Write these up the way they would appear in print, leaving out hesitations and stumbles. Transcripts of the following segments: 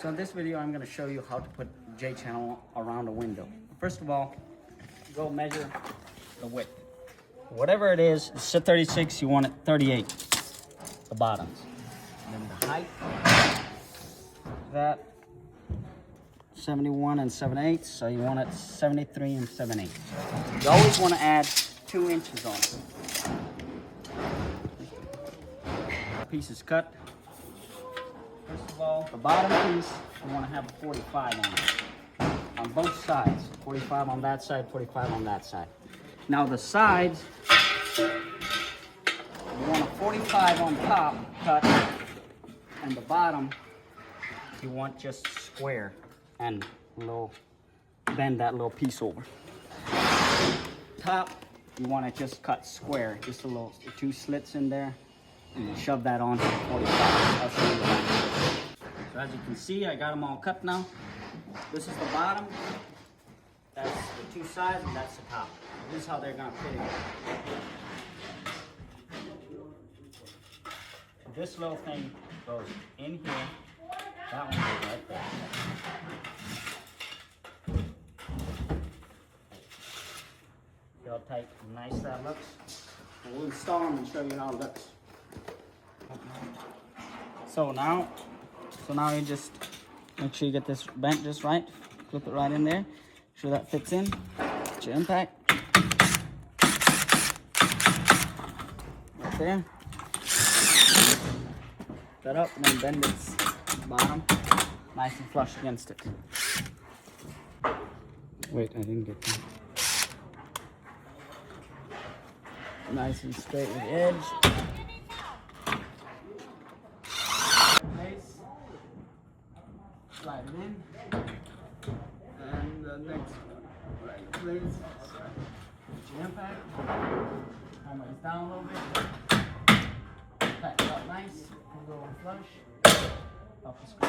So in this video, I'm going to show you how to put J-channel around a window. First of all, go measure the width. Whatever it is, it's a 36, you want it 38, the bottoms. And then the height, that 71 and 7/8, so you want it 73 and 7/8. You always want to add 2 inches on it. Piece is cut. First of all, the bottom piece, you want to have a 45 on it. On both sides. 45 on that side, 45 on that side. Now the sides, you want a 45 on top cut, and the bottom, you want just square and little, bend that little piece over. Top, you want to just cut square, just a little, 2 slits in there. And you shove that on to the 45. I'll show you that. So as you can see, I got them all cut now. This is the bottom. That's the 2 sides, and that's the top. This is how they're gonna fit in. This little thing goes in here. That one goes right there. See how tight and nice that looks? And we'll install them and show you how it looks. So now you just make sure you get this bent just right. Clip it right in there. Make sure that fits in. Get your impact. Right there. That up and then bend its bottom. Nice and flush against it. Wait, I didn't get that. Nice and straight with the edge. Slide it in, and the next one, right place, put your impact, hammer it down a little bit, tighten it up nice, go and flush, off the screw.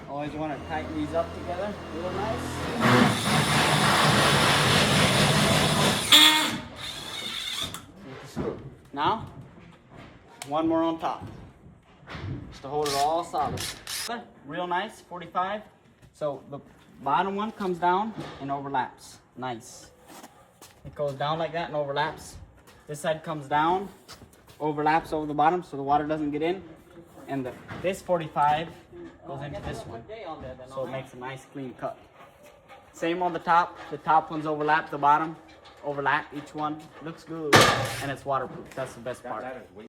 Always want to tighten these up together real nice. With the screw. Now, one more on top. Just to hold it all solid. Real nice, 45. So the bottom one comes down and overlaps. Nice. It goes down like that and overlaps. This side comes down, overlaps over the bottom so the water doesn't get in. And this 45 goes into this one, so it makes a nice clean cut. Same on the top ones overlap the bottom, overlap each one, looks good, and it's waterproof. That's the best part.